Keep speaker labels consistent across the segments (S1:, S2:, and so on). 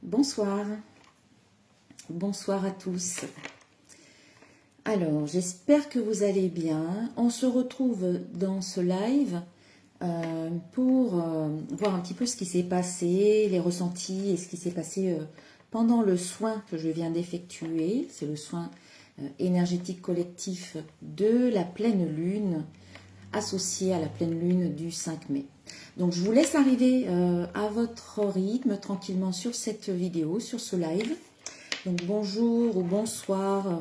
S1: Bonsoir, bonsoir à tous. Alors, j'espère que vous allez bien. On se retrouve dans ce live pour voir un petit peu ce qui s'est passé, les ressentis et ce qui s'est passé pendant le soin que je viens d'effectuer. C'est le soin énergétique collectif de la pleine lune, associé à la pleine lune du 5 mai. Donc je vous laisse arriver à votre rythme tranquillement sur cette vidéo, sur ce live. Donc bonjour ou bonsoir,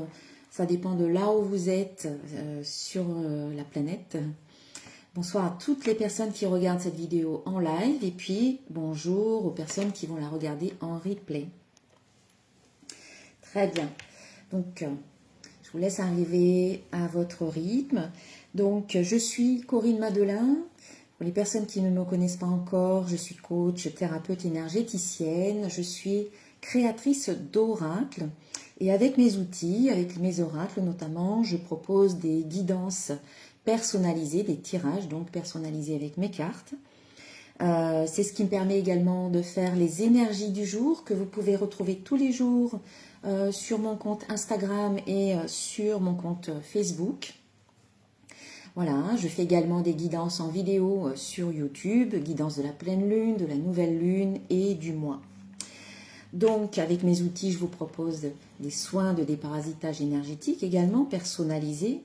S1: ça dépend de là où vous êtes sur la planète. Bonsoir à toutes les personnes qui regardent cette vidéo en live et puis bonjour aux personnes qui vont la regarder en replay. Très bien, donc je vous laisse arriver à votre rythme. Donc je suis Corinne Madelin. Pour les personnes qui ne me connaissent pas encore, je suis coach, thérapeute énergéticienne, je suis créatrice d'oracles et avec mes outils, avec mes oracles notamment, je propose des guidances personnalisées, des tirages donc personnalisés avec mes cartes. C'est ce qui me permet également de faire les énergies du jour que vous pouvez retrouver tous les jours sur mon compte Instagram et sur mon compte Facebook. Voilà, je fais également des guidances en vidéo sur YouTube, guidance de la pleine lune, de la nouvelle lune et du mois. Donc, avec mes outils, je vous propose des soins de déparasitage énergétique également personnalisés,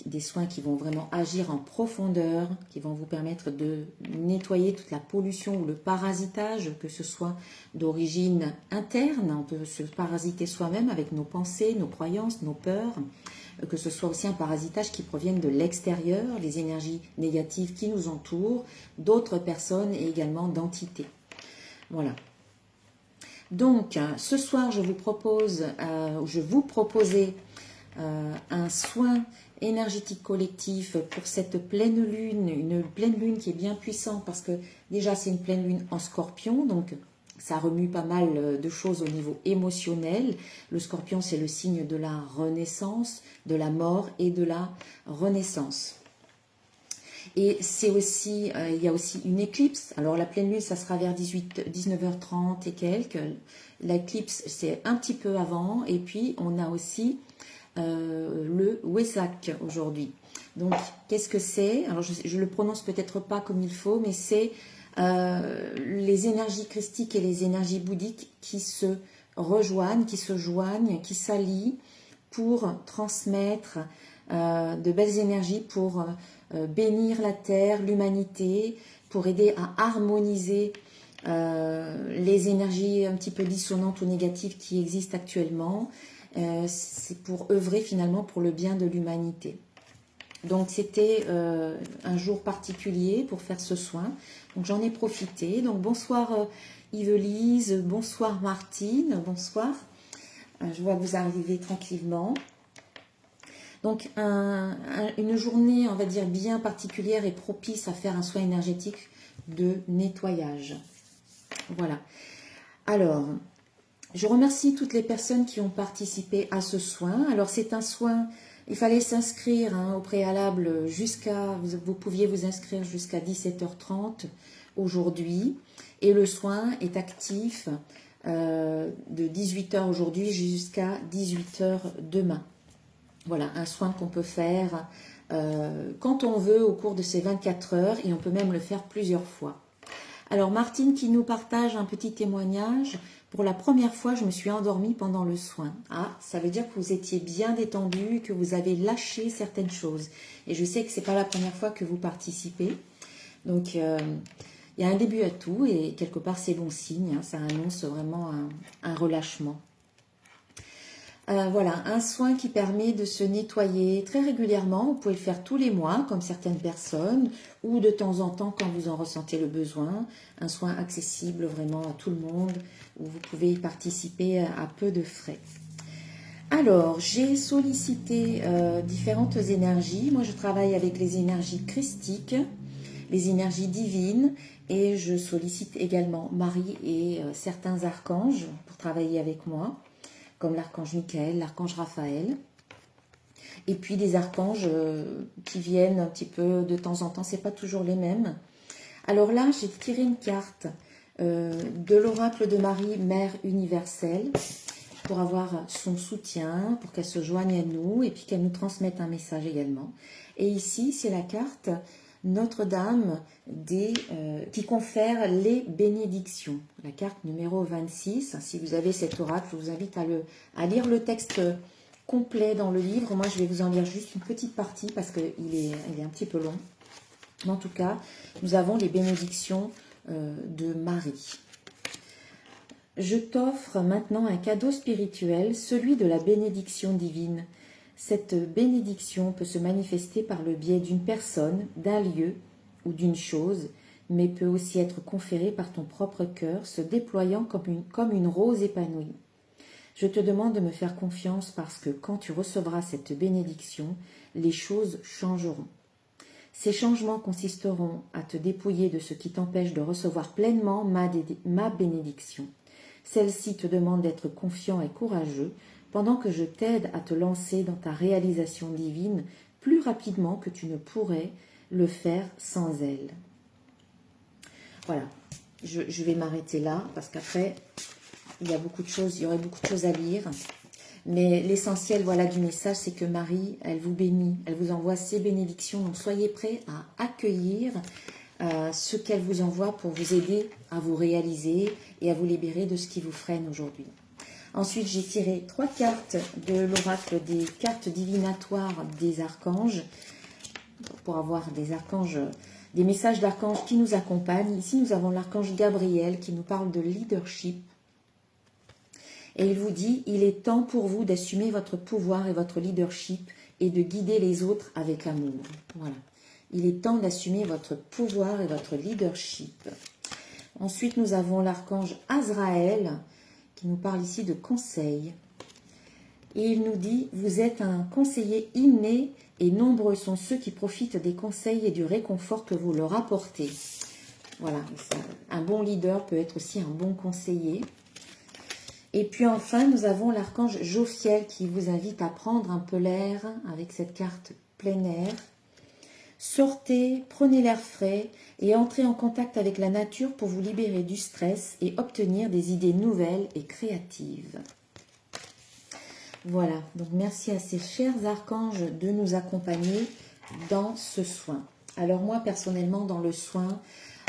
S1: des soins qui vont vraiment agir en profondeur, qui vont vous permettre de nettoyer toute la pollution ou le parasitage, que ce soit d'origine interne, on peut se parasiter soi-même avec nos pensées, nos croyances, nos peurs, que ce soit aussi un parasitage qui provienne de l'extérieur, les énergies négatives qui nous entourent, d'autres personnes et également d'entités. Voilà. Donc, ce soir, je vous proposais un soin énergétique collectif pour cette pleine lune, une pleine lune qui est bien puissante parce que déjà c'est une pleine lune en Scorpion, donc ça remue pas mal de choses au niveau émotionnel. Le Scorpion, c'est le signe de la renaissance, de la mort et de la renaissance. Et c'est aussi, il y a aussi une éclipse. Alors la pleine lune, ça sera vers 19h30 et quelques. L'éclipse, c'est un petit peu avant. Et puis, on a aussi le Wesak aujourd'hui. Donc, qu'est-ce que c'est? Alors, je le prononce peut-être pas comme il faut, mais c'est les énergies christiques et les énergies bouddhiques qui se rejoignent, qui se joignent, qui s'allient pour transmettre de belles énergies, pour bénir la terre, l'humanité, pour aider à harmoniser les énergies un petit peu dissonantes ou négatives qui existent actuellement. C'est pour œuvrer finalement pour le bien de l'humanité. Donc c'était un jour particulier pour faire ce soin. Donc j'en ai profité. Donc bonsoir Yvelise, bonsoir Martine, bonsoir. Je vois que vous arrivez tranquillement. Donc une journée, on va dire, bien particulière et propice à faire un soin énergétique de nettoyage. Voilà. Alors, je remercie toutes les personnes qui ont participé à ce soin. Alors c'est un soin, il fallait s'inscrire au préalable vous pouviez vous inscrire jusqu'à 17h30 aujourd'hui. Et le soin est actif de 18h aujourd'hui jusqu'à 18h demain. Voilà, un soin qu'on peut faire quand on veut au cours de ces 24 heures et on peut même le faire plusieurs fois. Alors Martine qui nous partage un petit témoignage. Pour la première fois, je me suis endormie pendant le soin. Ah, ça veut dire que vous étiez bien détendu, que vous avez lâché certaines choses. Et je sais que ce n'est pas la première fois que vous participez. Donc, il y a un début à tout et quelque part, c'est bon signe. Ça annonce vraiment un relâchement. Voilà, un soin qui permet de se nettoyer très régulièrement. Vous pouvez le faire tous les mois, comme certaines personnes, ou de temps en temps quand vous en ressentez le besoin. Un soin accessible vraiment à tout le monde, où vous pouvez y participer à peu de frais. Alors, j'ai sollicité différentes énergies. Moi, je travaille avec les énergies christiques, les énergies divines, et je sollicite également Marie et certains archanges pour travailler avec moi, comme l'archange Michael, l'archange Raphaël, et puis des archanges qui viennent un petit peu de temps en temps, c'est pas toujours les mêmes. Alors là, j'ai tiré une carte de l'oracle de Marie, Mère universelle, pour avoir son soutien, pour qu'elle se joigne à nous et puis qu'elle nous transmette un message également. Et ici, c'est la carte Notre-Dame qui confère les bénédictions. La carte numéro 26. Si vous avez cet oracle, je vous invite à lire le texte complet dans le livre. Moi, je vais vous en lire juste une petite partie parce qu'il est un petit peu long. Mais en tout cas, nous avons les bénédictions de Marie. Je t'offre maintenant un cadeau spirituel, celui de la bénédiction divine. Cette bénédiction peut se manifester par le biais d'une personne, d'un lieu ou d'une chose, mais peut aussi être conférée par ton propre cœur, se déployant comme une rose épanouie. Je te demande de me faire confiance parce que quand tu recevras cette bénédiction, les choses changeront. Ces changements consisteront à te dépouiller de ce qui t'empêche de recevoir pleinement ma bénédiction. Celle-ci te demande d'être confiant et courageux pendant que je t'aide à te lancer dans ta réalisation divine plus rapidement que tu ne pourrais le faire sans elle. Voilà, je vais m'arrêter là parce qu'après, il y aurait beaucoup de choses à lire. Mais l'essentiel du message, c'est que Marie, elle vous bénit, elle vous envoie ses bénédictions. Donc soyez prêts à accueillir ce qu'elle vous envoie pour vous aider à vous réaliser et à vous libérer de ce qui vous freine aujourd'hui. Ensuite, j'ai tiré 3 cartes de l'oracle des cartes divinatoires des archanges pour avoir des messages d'archanges qui nous accompagnent. Ici, nous avons l'archange Gabriel qui nous parle de leadership. Et il vous dit, il est temps pour vous d'assumer votre pouvoir et votre leadership et de guider les autres avec amour. Voilà. Il est temps d'assumer votre pouvoir et votre leadership. Ensuite, nous avons l'archange Azraël qui nous parle ici de conseil. Et il nous dit, vous êtes un conseiller inné et nombreux sont ceux qui profitent des conseils et du réconfort que vous leur apportez. Voilà, un bon leader peut être aussi un bon conseiller. Et puis enfin, nous avons l'archange Jophiel qui vous invite à prendre un peu l'air avec cette carte plein air. Sortez, prenez l'air frais et entrez en contact avec la nature pour vous libérer du stress et obtenir des idées nouvelles et créatives. Voilà, donc merci à ces chers archanges de nous accompagner dans ce soin. Alors moi, personnellement, dans le soin,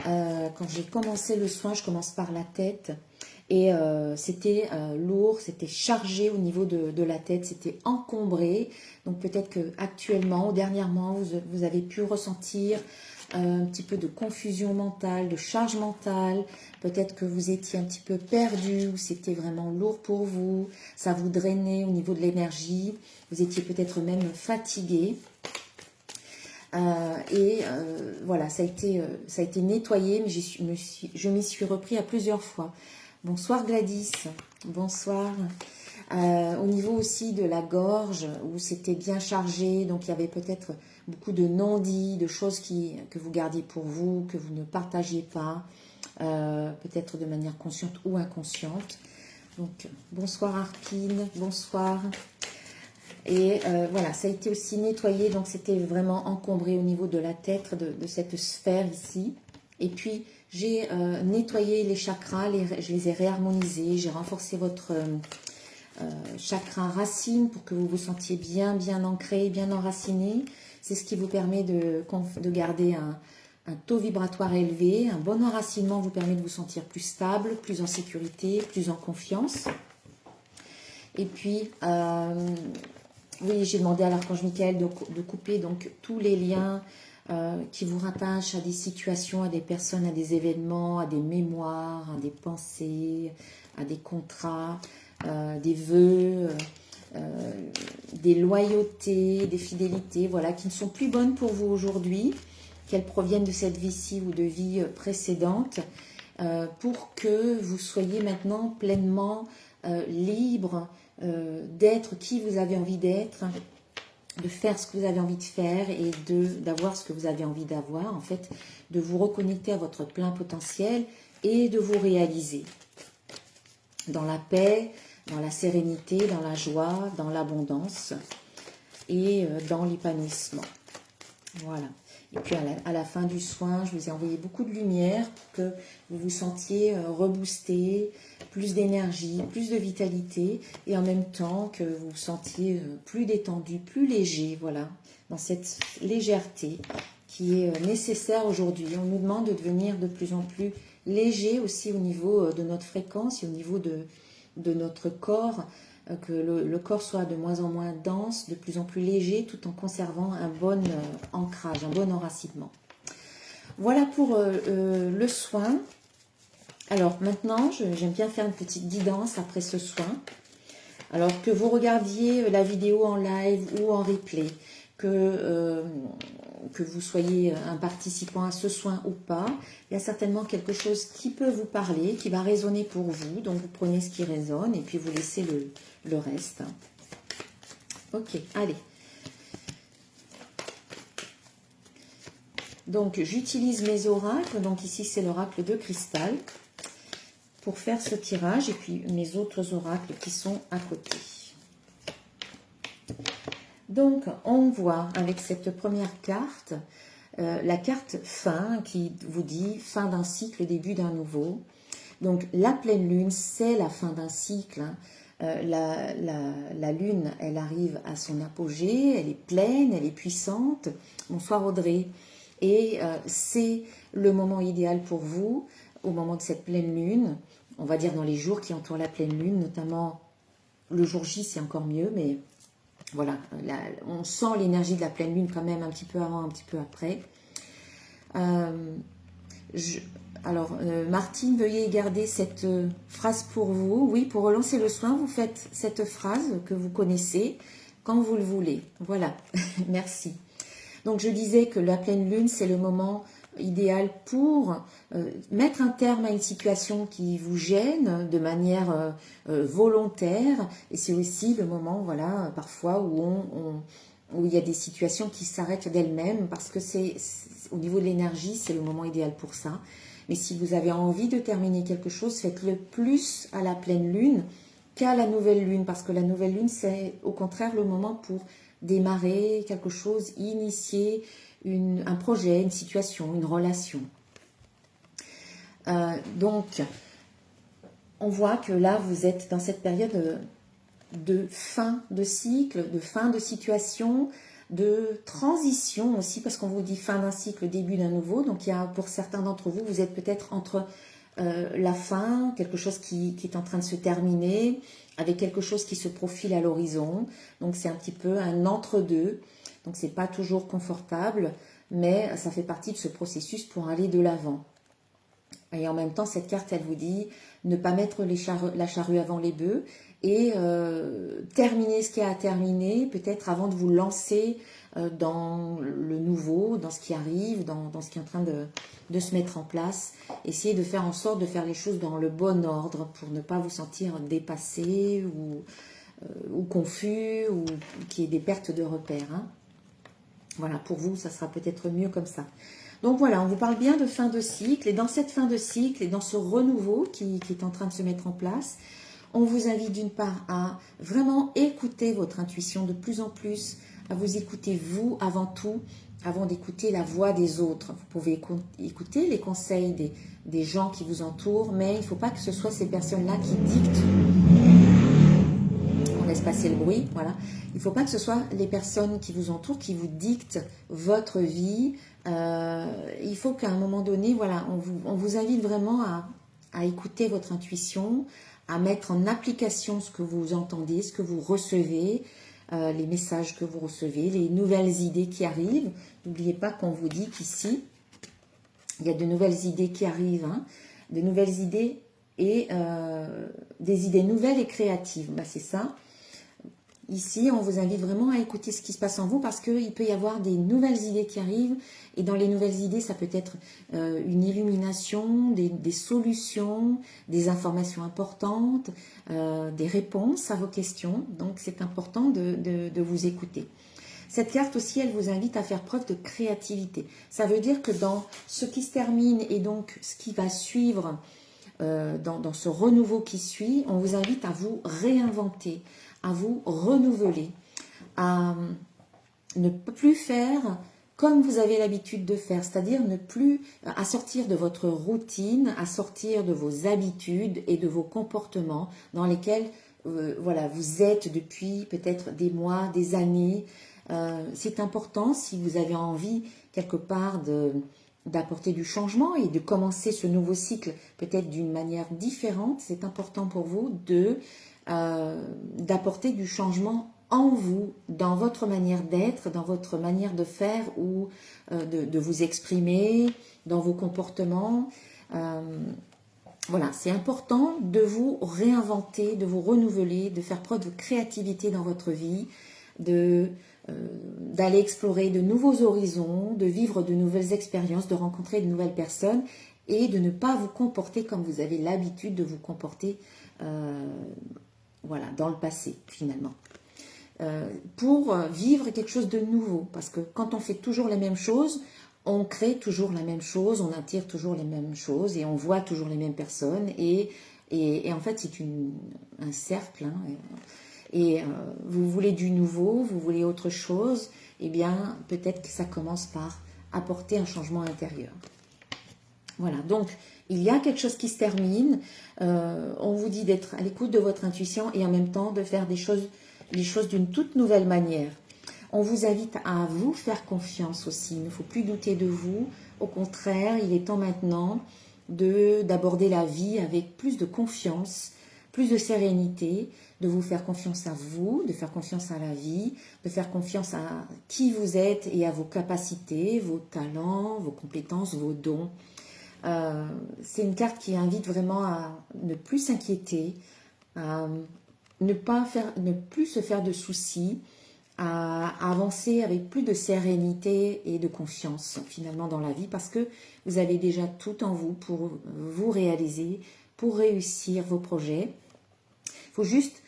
S1: quand j'ai commencé le soin, je commence par la tête. Et c'était lourd, c'était chargé au niveau de la tête, c'était encombré. Donc peut-être que actuellement, dernièrement, vous avez pu ressentir un petit peu de confusion mentale, de charge mentale. Peut-être que vous étiez un petit peu perdu, ou c'était vraiment lourd pour vous. Ça vous drainait au niveau de l'énergie. Vous étiez peut-être même fatigué. Voilà, ça a été nettoyé, mais je m'y suis repris à plusieurs fois. Bonsoir Gladys, bonsoir. Au niveau aussi de la gorge, où c'était bien chargé, donc il y avait peut-être beaucoup de non-dits, de choses que vous gardiez pour vous, que vous ne partagiez pas, peut-être de manière consciente ou inconsciente. Donc bonsoir Arpine, bonsoir. Et voilà, ça a été aussi nettoyé, donc c'était vraiment encombré au niveau de la tête, de cette sphère ici. Et puis, j'ai nettoyé les chakras, je les ai réharmonisés, j'ai renforcé votre chakra racine pour que vous vous sentiez bien ancré, bien enraciné. C'est ce qui vous permet de garder un taux vibratoire élevé. Un bon enracinement vous permet de vous sentir plus stable, plus en sécurité, plus en confiance. Et puis, oui, j'ai demandé à l'archange Michael de couper donc tous les liens qui vous rattachent à des situations, à des personnes, à des événements, à des mémoires, à des pensées, à des contrats, des vœux, des loyautés, des fidélités, voilà, qui ne sont plus bonnes pour vous aujourd'hui, qu'elles proviennent de cette vie-ci ou de vie précédente, pour que vous soyez maintenant pleinement libre d'être qui vous avez envie d'être, de faire ce que vous avez envie de faire et d'avoir ce que vous avez envie d'avoir, en fait, de vous reconnecter à votre plein potentiel et de vous réaliser dans la paix, dans la sérénité, dans la joie, dans l'abondance et dans l'épanouissement. Voilà. Et puis à la fin du soin, je vous ai envoyé beaucoup de lumière pour que vous vous sentiez reboosté, plus d'énergie, plus de vitalité, et en même temps que vous vous sentiez plus détendu, plus léger, voilà, dans cette légèreté qui est nécessaire aujourd'hui. On nous demande de devenir de plus en plus léger aussi au niveau de notre fréquence et au niveau de notre corps, que le corps soit de moins en moins dense, de plus en plus léger, tout en conservant un bon ancrage, un bon enracinement. Voilà pour le soin. Alors maintenant, j'aime bien faire une petite guidance après ce soin. Alors que vous regardiez la vidéo en live ou en replay, que vous soyez un participant à ce soin ou pas, il y a certainement quelque chose qui peut vous parler, qui va résonner pour vous. Donc vous prenez ce qui résonne et puis vous laissez le reste. Ok, allez. Donc j'utilise mes oracles, donc ici c'est l'oracle de cristal, pour faire ce tirage, et puis mes autres oracles qui sont à côté. Donc, on voit avec cette première carte, la carte fin qui vous dit fin d'un cycle, début d'un nouveau. Donc, la pleine lune, c'est la fin d'un cycle. La lune, elle arrive à son apogée, elle est pleine, elle est puissante. Bonsoir Audrey. Et c'est le moment idéal pour vous, au moment de cette pleine lune, on va dire dans les jours qui entourent la pleine lune, notamment le jour J, c'est encore mieux, mais voilà, on sent l'énergie de la pleine lune quand même un petit peu avant, un petit peu après. Martine, veuillez garder cette phrase pour vous. Oui, pour relancer le soin, vous faites cette phrase que vous connaissez quand vous le voulez. Voilà, merci. Donc, je disais que la pleine lune, c'est le moment idéal pour mettre un terme à une situation qui vous gêne de manière volontaire. Et c'est aussi le moment, voilà, parfois où il y a des situations qui s'arrêtent d'elles-mêmes parce que au niveau de l'énergie, c'est le moment idéal pour ça. Mais si vous avez envie de terminer quelque chose, faites-le plus à la pleine lune qu'à la nouvelle lune, parce que la nouvelle lune, c'est au contraire le moment pour démarrer quelque chose, initier un projet, une situation, une relation. Donc, on voit que là, vous êtes dans cette période de fin de cycle, de fin de situation, de transition aussi, parce qu'on vous dit fin d'un cycle, début d'un nouveau. Donc, il y a, pour certains d'entre vous, vous êtes peut-être entre la fin, quelque chose qui est en train de se terminer, avec quelque chose qui se profile à l'horizon. Donc, c'est un petit peu un entre-deux. Donc, c'est pas toujours confortable, mais ça fait partie de ce processus pour aller de l'avant. Et en même temps, cette carte, elle vous dit ne pas mettre la charrue avant les bœufs et terminer ce qui a à terminer, peut-être avant de vous lancer dans le nouveau, dans ce qui arrive, dans ce qui est en train de se mettre en place. Essayez de faire en sorte de faire les choses dans le bon ordre pour ne pas vous sentir dépassé ou confus ou qu'il y ait des pertes de repères. Hein. Voilà, pour vous, ça sera peut-être mieux comme ça. Donc voilà, on vous parle bien de fin de cycle. Et dans cette fin de cycle et dans ce renouveau qui est en train de se mettre en place, on vous invite d'une part à vraiment écouter votre intuition de plus en plus, à vous écouter vous avant tout, avant d'écouter la voix des autres. Vous pouvez écouter les conseils des gens qui vous entourent, mais il ne faut pas que ce soit ces personnes-là qui dictent. On laisse passer le bruit, voilà. Il ne faut pas que ce soit les personnes qui vous entourent qui vous dictent votre vie. Il faut qu'à un moment donné, voilà, on vous invite vraiment à écouter votre intuition, à mettre en application ce que vous entendez, ce que vous recevez, les messages que vous recevez, les nouvelles idées qui arrivent. N'oubliez pas qu'on vous dit qu'ici, il y a de nouvelles idées qui arrivent, hein, de nouvelles idées et des idées nouvelles et créatives. Ben, c'est ça. Ici, on vous invite vraiment à écouter ce qui se passe en vous parce qu'il peut y avoir des nouvelles idées qui arrivent. Et dans les nouvelles idées, ça peut être une illumination, des solutions, des informations importantes, des réponses à vos questions. Donc, c'est important de vous écouter. Cette carte aussi, elle vous invite à faire preuve de créativité. Ça veut dire que dans ce qui se termine et donc ce qui va suivre dans ce renouveau qui suit, on vous invite à vous réinventer, à vous renouveler, à ne plus faire comme vous avez l'habitude de faire, c'est-à-dire ne plus à sortir de votre routine, à sortir de vos habitudes et de vos comportements dans lesquels voilà, vous êtes depuis peut-être des mois, des années. C'est important si vous avez envie quelque part d'apporter du changement et de commencer ce nouveau cycle peut-être d'une manière différente. C'est important pour vous d'apporter du changement en vous, dans votre manière d'être, dans votre manière de faire ou de vous exprimer, dans vos comportements. Voilà, c'est important de vous réinventer, de vous renouveler, de faire preuve de créativité dans votre vie, d'aller explorer de nouveaux horizons, de vivre de nouvelles expériences, de rencontrer de nouvelles personnes et de ne pas vous comporter comme vous avez l'habitude de vous comporter voilà, dans le passé finalement. Pour vivre quelque chose de nouveau, parce que quand on fait toujours les mêmes choses, on crée toujours la même chose, on attire toujours les mêmes choses et on voit toujours les mêmes personnes et en fait c'est un cercle hein, et vous voulez du nouveau, vous voulez autre chose, eh bien peut-être que ça commence par apporter un changement intérieur. Voilà, donc il y a quelque chose qui se termine, on vous dit d'être à l'écoute de votre intuition et en même temps de faire les choses d'une toute nouvelle manière. On vous invite à vous faire confiance aussi, il ne faut plus douter de vous, au contraire, il est temps maintenant d'aborder la vie avec plus de confiance, plus de sérénité, de vous faire confiance à vous, de faire confiance à la vie, de faire confiance à qui vous êtes et à vos capacités, vos talents, vos compétences, vos dons. C'est une carte qui invite vraiment à ne plus s'inquiéter, à ne plus se faire de soucis, à avancer avec plus de sérénité et de confiance finalement dans la vie parce que vous avez déjà tout en vous pour vous réaliser, pour réussir vos projets. Il faut juste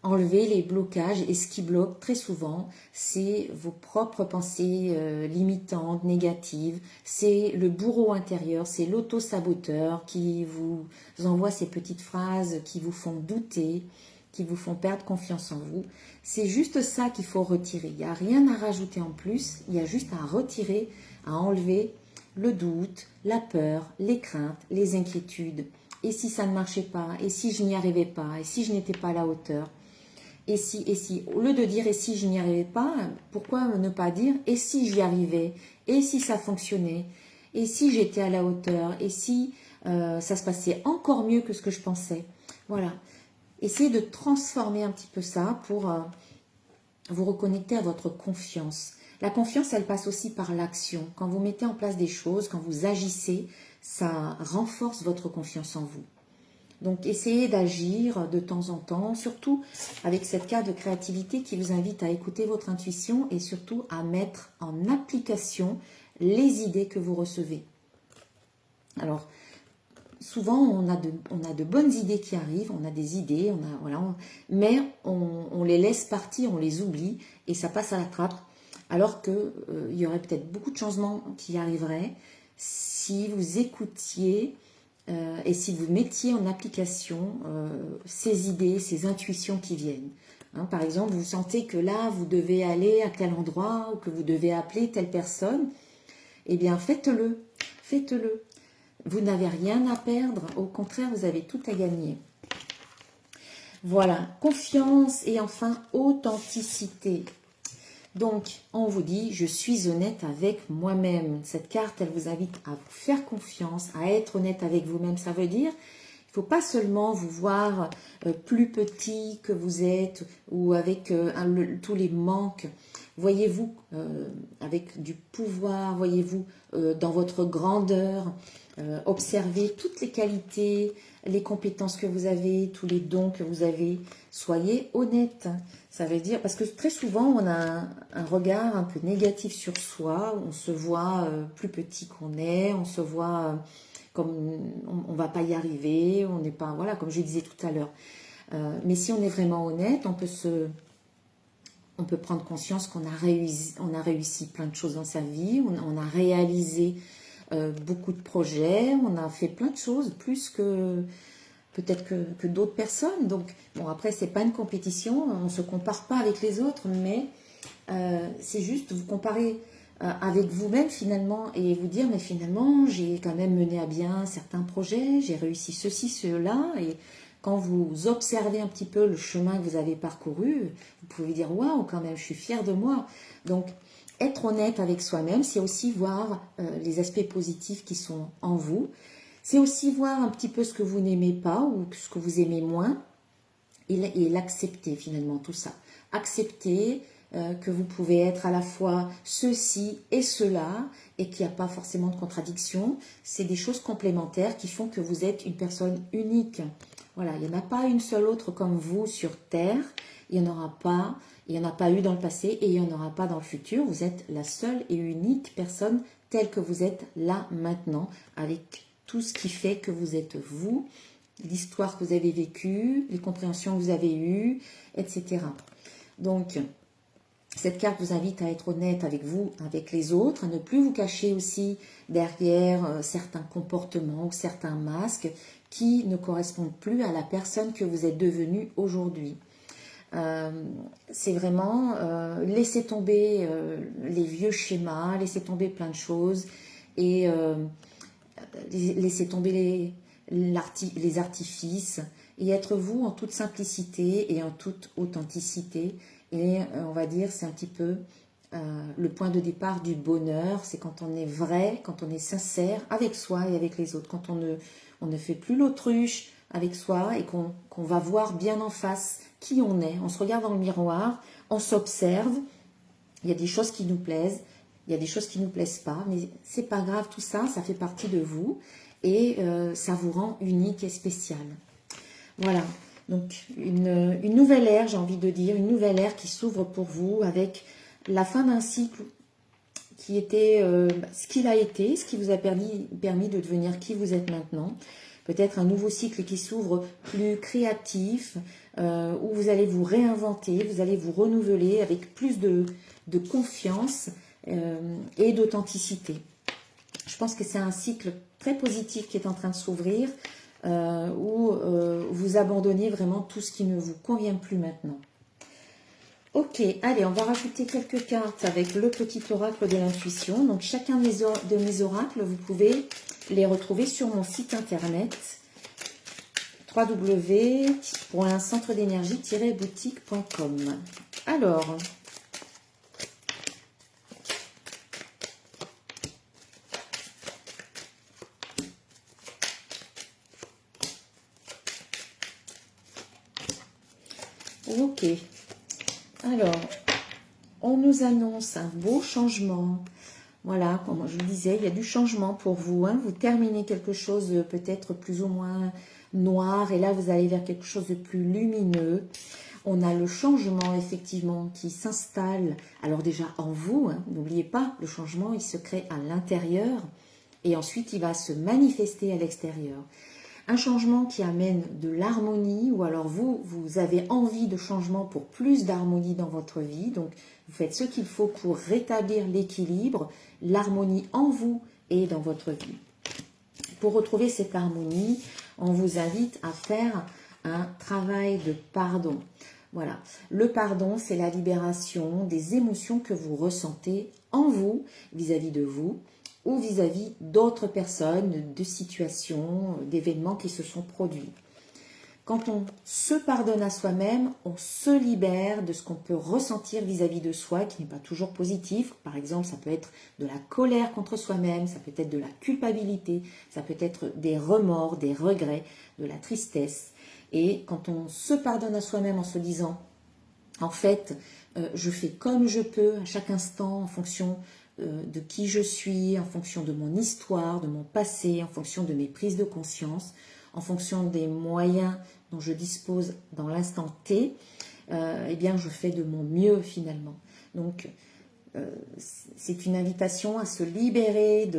S1: enlever les blocages et ce qui bloque très souvent, c'est vos propres pensées limitantes, négatives, c'est le bourreau intérieur, c'est l'auto-saboteur qui vous envoie ces petites phrases qui vous font douter, qui vous font perdre confiance en vous. C'est juste ça qu'il faut retirer. Il n'y a rien à rajouter en plus, il y a juste à retirer, à enlever le doute, la peur, les craintes, les inquiétudes. Et si ça ne marchait pas, et si je n'y arrivais pas, et si je n'étais pas à la hauteur, et si, au lieu de dire et si je n'y arrivais pas, pourquoi ne pas dire et si j'y arrivais, et si ça fonctionnait, et si j'étais à la hauteur, et si ça se passait encore mieux que ce que je pensais. Voilà. Essayez de transformer un petit peu ça pour vous reconnecter à votre confiance. La confiance, elle passe aussi par l'action. Quand vous mettez en place des choses, quand vous agissez, ça renforce votre confiance en vous. Donc, essayez d'agir de temps en temps, surtout avec cette carte de créativité qui vous invite à écouter votre intuition et surtout à mettre en application les idées que vous recevez. Alors, souvent, on a de bonnes idées qui arrivent, on a des idées, mais on les laisse partir, on les oublie et ça passe à la trappe. Alors qu'il y aurait peut-être beaucoup de changements qui arriveraient si vous écoutiez et si vous mettiez en application ces idées, ces intuitions qui viennent. Hein, par exemple, vous sentez que là, vous devez aller à tel endroit ou que vous devez appeler telle personne, eh bien, faites-le, faites-le. Vous n'avez rien à perdre, au contraire, vous avez tout à gagner. Voilà, confiance et enfin authenticité. Donc, on vous dit, je suis honnête avec moi-même. Cette carte, elle vous invite à vous faire confiance, à être honnête avec vous-même. Ça veut dire, il ne faut pas seulement vous voir plus petit que vous êtes ou avec tous les manques. Voyez-vous avec du pouvoir, voyez-vous dans votre grandeur. Observez toutes les qualités, les compétences que vous avez, tous les dons que vous avez. Soyez honnête. Ça veut dire, parce que très souvent, on a un regard un peu négatif sur soi. On se voit plus petit qu'on est. On se voit comme on ne va pas y arriver. On n'est pas, voilà, comme je disais tout à l'heure. Mais si on est vraiment honnête, on peut prendre conscience qu'on a réussi plein de choses dans sa vie. On a réalisé beaucoup de projets, on a fait plein de choses, plus que peut-être que d'autres personnes. Donc, bon, après, c'est pas une compétition, on ne se compare pas avec les autres, mais c'est juste vous comparer avec vous-même finalement et vous dire mais finalement j'ai quand même mené à bien certains projets, j'ai réussi ceci, cela et quand vous observez un petit peu le chemin que vous avez parcouru, vous pouvez dire waouh quand même je suis fière de moi. Donc être honnête avec soi-même, c'est aussi voir les aspects positifs qui sont en vous, c'est aussi voir un petit peu ce que vous n'aimez pas ou ce que vous aimez moins et l'accepter finalement tout ça. Accepter que vous pouvez être à la fois ceci et cela et qu'il n'y a pas forcément de contradiction. C'est des choses complémentaires qui font que vous êtes une personne unique. Voilà, il n'y en a pas une seule autre comme vous sur Terre. Il n'y en aura pas, il n'y en a pas eu dans le passé et il n'y en aura pas dans le futur. Vous êtes la seule et unique personne telle que vous êtes là maintenant avec tout ce qui fait que vous êtes vous, l'histoire que vous avez vécue, les compréhensions que vous avez eues, etc. Donc, cette carte vous invite à être honnête avec vous, avec les autres, à ne plus vous cacher aussi derrière certains comportements ou certains masques qui ne correspondent plus à la personne que vous êtes devenue aujourd'hui. C'est vraiment laisser tomber les vieux schémas, laisser tomber plein de choses et laisser tomber les artifices et être vous en toute simplicité et en toute authenticité. Et on va dire, c'est un petit peu le point de départ du bonheur, c'est quand on est vrai, quand on est sincère avec soi et avec les autres, quand on ne fait plus l'autruche avec soi et qu'on va voir bien en face qui on est. On se regarde dans le miroir, on s'observe, il y a des choses qui nous plaisent, il y a des choses qui ne nous plaisent pas, mais c'est pas grave, tout ça, ça fait partie de vous et ça vous rend unique et spécial. Voilà, donc une nouvelle ère, j'ai envie de dire, une nouvelle ère qui s'ouvre pour vous avec la fin d'un cycle qui était ce qu'il a été, ce qui vous a permis de devenir qui vous êtes maintenant. Peut-être un nouveau cycle qui s'ouvre plus créatif, où vous allez vous réinventer, vous allez vous renouveler avec plus de confiance et d'authenticité. Je pense que c'est un cycle très positif qui est en train de s'ouvrir, où vous abandonnez vraiment tout ce qui ne vous convient plus maintenant. Ok, allez, on va rajouter quelques cartes avec le petit oracle de l'intuition. Donc chacun de mes oracles, vous pouvez les retrouver sur mon site internet www.centredénergie-boutique.com. Alors, ok. Alors, on nous annonce un beau changement. Voilà, comme je le disais, il y a du changement pour vous. Hein. Vous terminez quelque chose de peut-être plus ou moins noir et là, vous allez vers quelque chose de plus lumineux. On a le changement, effectivement, qui s'installe. Alors déjà, en vous, hein, n'oubliez pas, le changement, il se crée à l'intérieur et ensuite, il va se manifester à l'extérieur. Un changement qui amène de l'harmonie ou alors vous avez envie de changement pour plus d'harmonie dans votre vie. Donc, vous faites ce qu'il faut pour rétablir l'équilibre, l'harmonie en vous et dans votre vie. Pour retrouver cette harmonie, on vous invite à faire un travail de pardon. Voilà, le pardon, c'est la libération des émotions que vous ressentez en vous, vis-à-vis de vous, ou vis-à-vis d'autres personnes, de situations, d'événements qui se sont produits. Quand on se pardonne à soi-même, on se libère de ce qu'on peut ressentir vis-à-vis de soi, qui n'est pas toujours positif. Par exemple, ça peut être de la colère contre soi-même, ça peut être de la culpabilité, ça peut être des remords, des regrets, de la tristesse. Et quand on se pardonne à soi-même en se disant, en fait, je fais comme je peux à chaque instant en fonction de qui je suis, en fonction de mon histoire, de mon passé, en fonction de mes prises de conscience, en fonction des moyens dont je dispose dans l'instant T, eh bien je fais de mon mieux finalement. Donc c'est une invitation à se libérer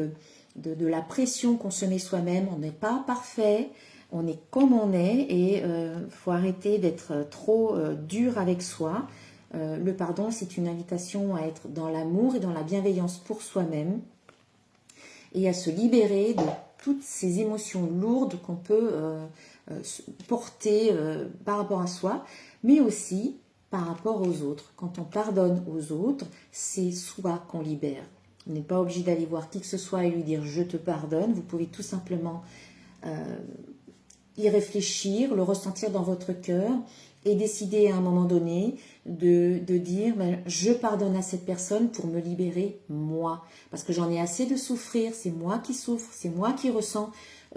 S1: de la pression qu'on se met soi-même. On n'est pas parfait, on est comme on est et faut arrêter d'être trop dur avec soi. Le pardon, c'est une invitation à être dans l'amour et dans la bienveillance pour soi-même et à se libérer de toutes ces émotions lourdes qu'on peut porter par rapport à soi, mais aussi par rapport aux autres. Quand on pardonne aux autres, c'est soi qu'on libère. Vous n'êtes pas obligé d'aller voir qui que ce soit et lui dire je te pardonne. Vous pouvez tout simplement y réfléchir, le ressentir dans votre cœur et décider à un moment donné de dire ben, je pardonne à cette personne pour me libérer moi. Parce que j'en ai assez de souffrir, c'est moi qui souffre, c'est moi qui ressens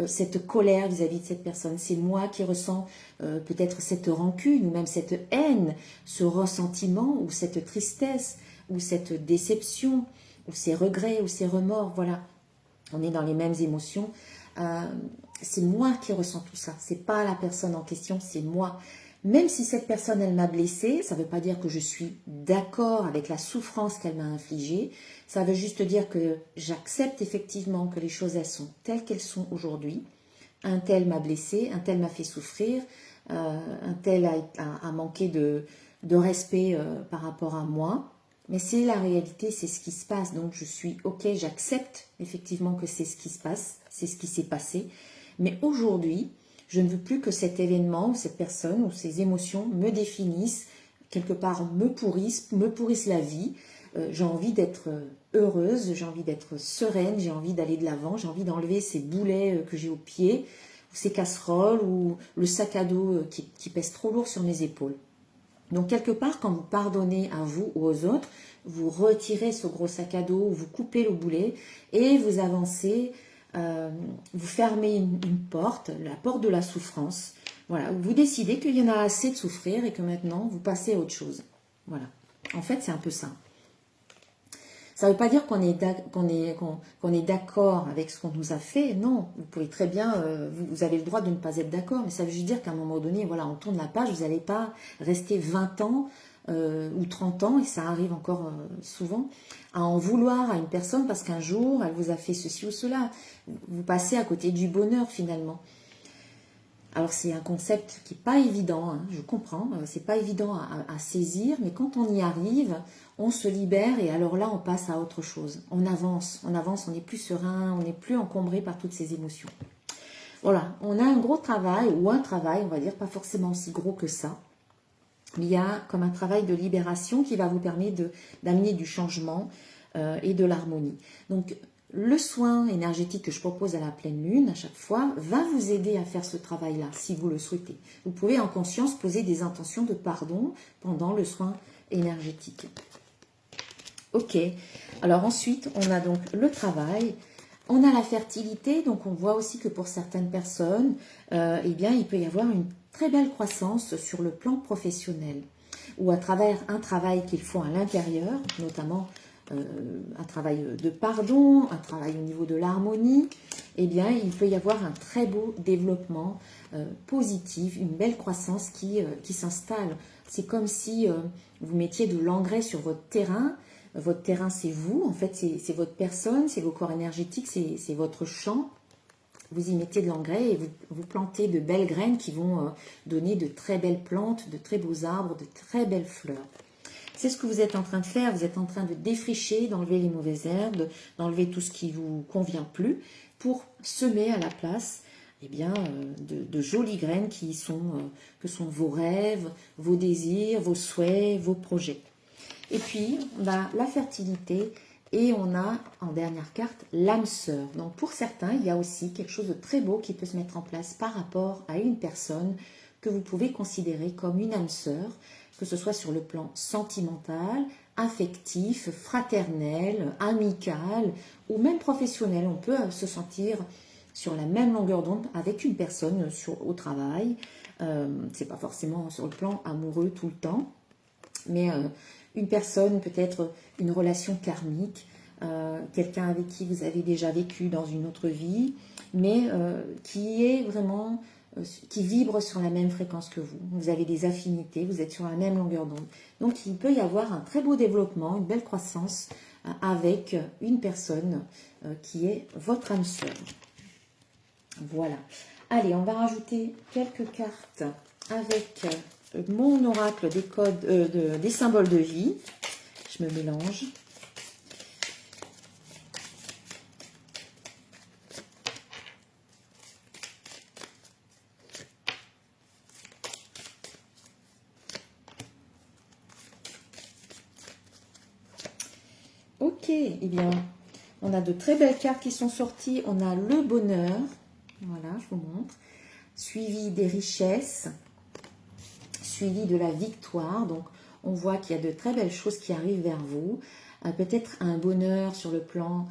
S1: cette colère vis-à-vis de cette personne, c'est moi qui ressens peut-être cette rancune ou même cette haine, ce ressentiment ou cette tristesse ou cette déception ou ces regrets ou ces remords, voilà. On est dans les mêmes émotions. C'est moi qui ressens tout ça. C'est pas la personne en question, c'est moi. Même si cette personne, elle m'a blessée, ça ne veut pas dire que je suis d'accord avec la souffrance qu'elle m'a infligée. Ça veut juste dire que j'accepte effectivement que les choses, elles sont telles qu'elles sont aujourd'hui. Un tel m'a blessé, un tel m'a fait souffrir, un tel a manqué de respect par rapport à moi. Mais c'est la réalité, c'est ce qui se passe. Donc je suis ok, j'accepte effectivement que c'est ce qui se passe, c'est ce qui s'est passé. Mais aujourd'hui, je ne veux plus que cet événement ou cette personne ou ces émotions me définissent, quelque part me pourrissent la vie. J'ai envie d'être heureuse, j'ai envie d'être sereine, j'ai envie d'aller de l'avant, j'ai envie d'enlever ces boulets que j'ai aux pieds, ou ces casseroles ou le sac à dos qui pèse trop lourd sur mes épaules. Donc quelque part, quand vous pardonnez à vous ou aux autres, vous retirez ce gros sac à dos, vous coupez le boulet et vous avancez, vous fermez une porte, la porte de la souffrance. Voilà, vous décidez qu'il y en a assez de souffrir et que maintenant vous passez à autre chose. Voilà, en fait c'est un peu ça. Ça ne veut pas dire qu'on est d'accord avec ce qu'on nous a fait. Non, vous pouvez très bien, vous avez le droit de ne pas être d'accord, mais ça veut juste dire qu'à un moment donné, voilà, on tourne la page, vous n'allez pas rester 20 ans ou 30 ans, et ça arrive encore souvent, à en vouloir à une personne parce qu'un jour, elle vous a fait ceci ou cela. Vous passez à côté du bonheur finalement. Alors c'est un concept qui n'est pas évident, hein, je comprends, c'est pas évident à saisir, mais quand on y arrive, on se libère et alors là on passe à autre chose. On avance, on est plus serein, on n'est plus encombré par toutes ces émotions. Voilà, on a un gros travail, ou un travail, on va dire, pas forcément aussi gros que ça, mais il y a comme un travail de libération qui va vous permettre d'amener du changement et de l'harmonie. Donc le soin énergétique que je propose à la pleine lune, à chaque fois, va vous aider à faire ce travail-là, si vous le souhaitez. Vous pouvez en conscience poser des intentions de pardon pendant le soin énergétique. Ok, alors ensuite, on a donc le travail, on a la fertilité, donc on voit aussi que pour certaines personnes, eh bien, il peut y avoir une très belle croissance sur le plan professionnel, ou à travers un travail qu'ils font à l'intérieur, notamment un travail de pardon, un travail au niveau de l'harmonie, eh bien, il peut y avoir un très beau développement positif, une belle croissance qui s'installe. C'est comme si vous mettiez de l'engrais sur votre terrain. Votre terrain, c'est vous, en fait, c'est votre personne, c'est vos corps énergétiques, c'est votre champ. Vous y mettez de l'engrais et vous plantez de belles graines qui vont donner de très belles plantes, de très beaux arbres, de très belles fleurs. C'est ce que vous êtes en train de faire, vous êtes en train de défricher, d'enlever les mauvaises herbes, d'enlever tout ce qui ne vous convient plus pour semer à la place eh bien, de jolies graines que sont vos rêves, vos désirs, vos souhaits, vos projets. Et puis, on a la fertilité et on a, en dernière carte, l'âme sœur. Donc, pour certains, il y a aussi quelque chose de très beau qui peut se mettre en place par rapport à une personne que vous pouvez considérer comme une âme sœur, que ce soit sur le plan sentimental, affectif, fraternel, amical ou même professionnel. On peut se sentir sur la même longueur d'onde avec une personne au travail. C'est pas forcément sur le plan amoureux tout le temps, mais une personne, peut-être une relation karmique, quelqu'un avec qui vous avez déjà vécu dans une autre vie, mais qui est vraiment, qui vibre sur la même fréquence que vous. Vous avez des affinités, vous êtes sur la même longueur d'onde. Donc il peut y avoir un très beau développement, une belle croissance avec une personne qui est votre âme sœur. Voilà. Allez, on va rajouter quelques cartes avec mon oracle des codes, des symboles de vie. Je me mélange. Ok, eh bien, On a de très belles cartes qui sont sorties. On a le bonheur, voilà, je vous montre, suivi des richesses, suivi de la victoire. Donc, on voit qu'il y a de très belles choses qui arrivent vers vous. Peut-être un bonheur sur le plan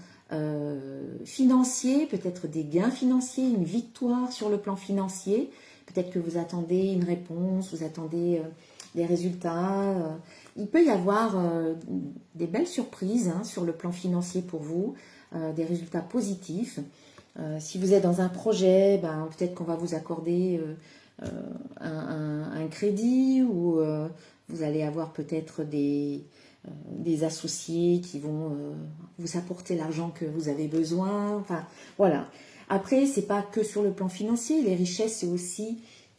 S1: financier, peut-être des gains financiers, une victoire sur le plan financier. Peut-être que vous attendez une réponse, vous attendez des résultats. Il peut y avoir des belles surprises hein, sur le plan financier pour vous, des résultats positifs. Si vous êtes dans un projet, ben, peut-être qu'on va vous accorder un crédit ou vous allez avoir peut-être des associés qui vont vous apporter l'argent que vous avez besoin. Enfin, voilà. Après, c'est pas que sur le plan financier. Les richesses, c'est aussi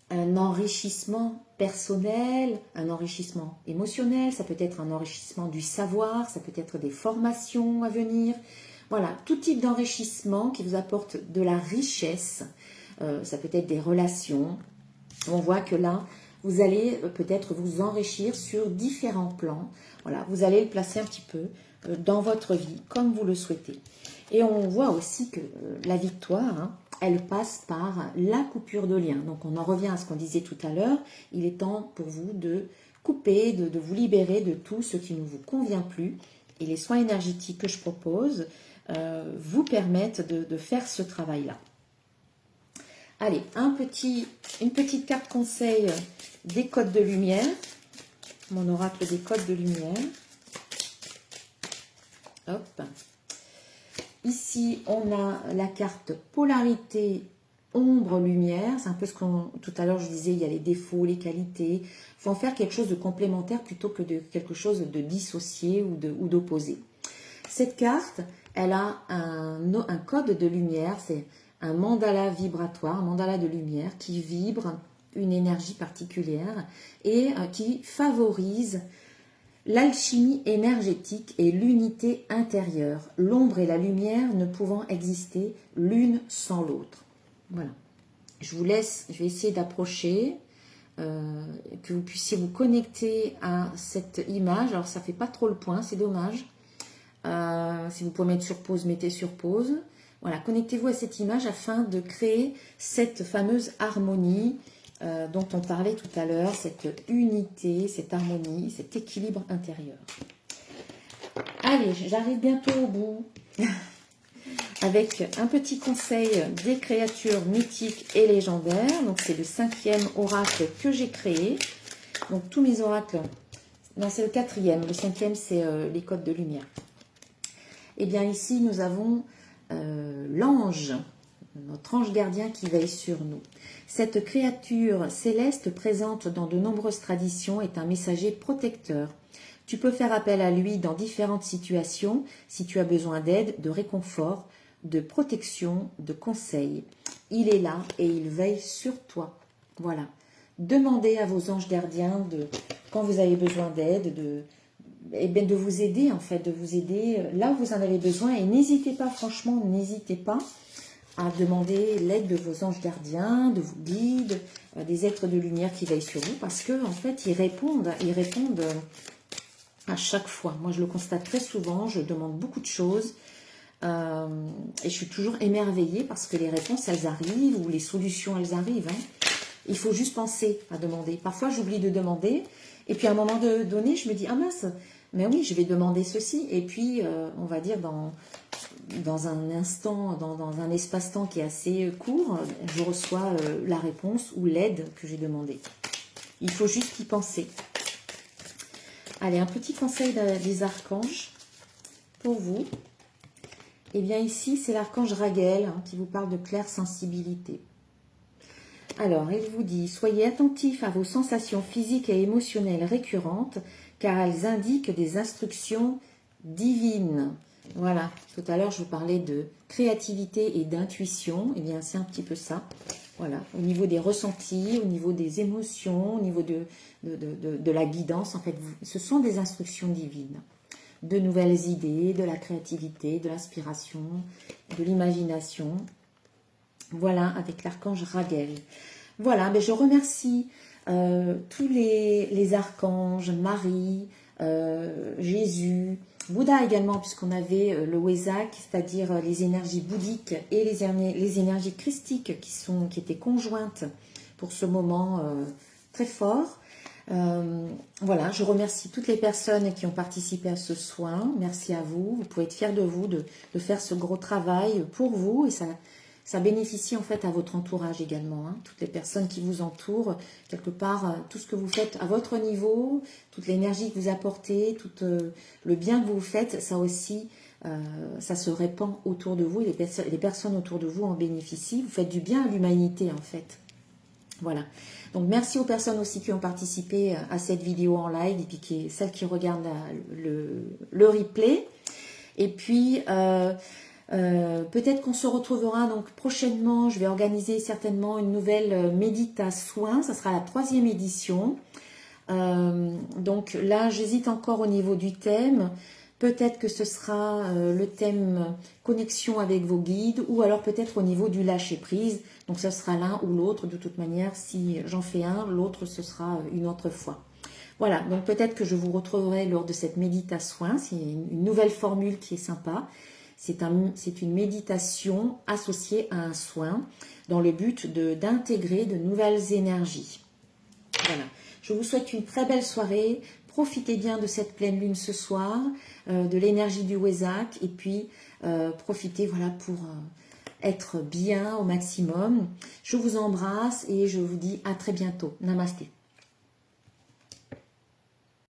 S1: un enrichissement personnel, un enrichissement émotionnel. Ça peut être un enrichissement du savoir, ça peut être des formations à venir. Voilà, tout type d'enrichissement qui vous apporte de la richesse. Ça peut être des relations. On voit que là, vous allez peut-être vous enrichir sur différents plans. Voilà, vous allez le placer un petit peu dans votre vie comme vous le souhaitez. Et on voit aussi que la victoire, hein, elle passe par la coupure de lien. Donc on en revient à ce qu'on disait tout à l'heure. Il est temps pour vous de couper, de vous libérer de tout ce qui ne vous convient plus. Et les soins énergétiques que je propose vous permettent de faire ce travail-là. Allez, une petite carte conseil des codes de lumière. Mon oracle des codes de lumière. Hop. Ici, on a la carte polarité ombre-lumière. C'est un peu ce qu'on... Tout à l'heure, je disais, il y a les défauts, les qualités. Il faut en faire quelque chose de complémentaire plutôt que de quelque chose de dissocié ou d'opposé. Cette carte, elle a un code de lumière. C'est un mandala vibratoire, un mandala de lumière qui vibre une énergie particulière et qui favorise l'alchimie énergétique et l'unité intérieure, l'ombre et la lumière ne pouvant exister l'une sans l'autre. Voilà. Je vais essayer d'approcher, que vous puissiez vous connecter à cette image. Alors, ça ne fait pas trop le point, c'est dommage. Si vous pouvez mettre sur pause, mettez sur pause. Voilà, connectez-vous à cette image afin de créer cette fameuse harmonie dont on parlait tout à l'heure, cette unité, cette harmonie, cet équilibre intérieur. Allez, j'arrive bientôt au bout avec un petit conseil des créatures mythiques et légendaires. Donc c'est le 5e oracle que j'ai créé. Donc tous mes oracles, non c'est le 4e, le 5e c'est les codes de lumière. Et bien ici nous avons l'ange, notre ange gardien qui veille sur nous. Cette créature céleste présente dans de nombreuses traditions est un messager protecteur. Tu peux faire appel à lui dans différentes situations si tu as besoin d'aide, de réconfort, de protection, de conseils. Il est là et il veille sur toi. Voilà. Demandez à vos anges gardiens quand vous avez besoin d'aide, de vous aider en fait, de vous aider là où vous en avez besoin. Et n'hésitez pas, franchement, n'hésitez pas à demander l'aide de vos anges gardiens, de vos guides, des êtres de lumière qui veillent sur vous, parce que en fait, ils répondent à chaque fois. Moi, je le constate très souvent, je demande beaucoup de choses, et je suis toujours émerveillée parce que les réponses, elles arrivent, ou les solutions, elles arrivent. Hein. Il faut juste penser à demander. Parfois, j'oublie de demander, et puis à un moment donné, je me dis, ah mince, mais oui, je vais demander ceci, et puis, on va dire, dans un instant, dans un espace-temps qui est assez court, je reçois la réponse ou l'aide que j'ai demandée. Il faut juste y penser. Allez, un petit conseil des archanges pour vous. Eh bien ici, c'est l'archange Raguel hein, qui vous parle de claire sensibilité. Alors, il vous dit, soyez attentifs à vos sensations physiques et émotionnelles récurrentes, car elles indiquent des instructions divines. Voilà, tout à l'heure je vous parlais de créativité et d'intuition, et bien c'est un petit peu ça. Voilà, au niveau des ressentis, au niveau des émotions, au niveau de la guidance, en fait, ce sont des instructions divines. De nouvelles idées, de la créativité, de l'inspiration, de l'imagination. Voilà, avec l'archange Raguel. Voilà, mais je remercie tous les archanges, Marie, Jésus, Bouddha également, puisqu'on avait le Wesak, c'est-à-dire les énergies bouddhiques et les énergies christiques qui étaient conjointes pour ce moment très fort. Voilà, je remercie toutes les personnes qui ont participé à ce soin. Merci à vous. Vous pouvez être fiers de vous, de faire ce gros travail pour vous. Et ça bénéficie en fait à votre entourage également. Hein. Toutes les personnes qui vous entourent, quelque part, tout ce que vous faites à votre niveau, toute l'énergie que vous apportez, tout le bien que vous faites, ça aussi, ça se répand autour de vous. Et les personnes autour de vous en bénéficient. Vous faites du bien à l'humanité en fait. Voilà. Donc, merci aux personnes aussi qui ont participé à cette vidéo en live et puis celles qui regardent le replay. Et puis, peut-être qu'on se retrouvera donc prochainement. Je vais organiser certainement une nouvelle méditation. Ça sera la 3e édition. Donc là, j'hésite encore au niveau du thème. Peut-être que ce sera le thème connexion avec vos guides ou alors peut-être au niveau du lâcher-prise. Donc, ce sera l'un ou l'autre. De toute manière, si j'en fais un, l'autre, ce sera une autre fois. Voilà, donc peut-être que je vous retrouverai lors de cette méditation. C'est une nouvelle formule qui est sympa. C'est une méditation associée à un soin dans le but d'intégrer de nouvelles énergies. Voilà. Je vous souhaite une très belle soirée. Profitez bien de cette pleine lune ce soir, de l'énergie du Wesak. Et puis, profitez voilà, pour être bien au maximum. Je vous embrasse et je vous dis à très bientôt. Namasté.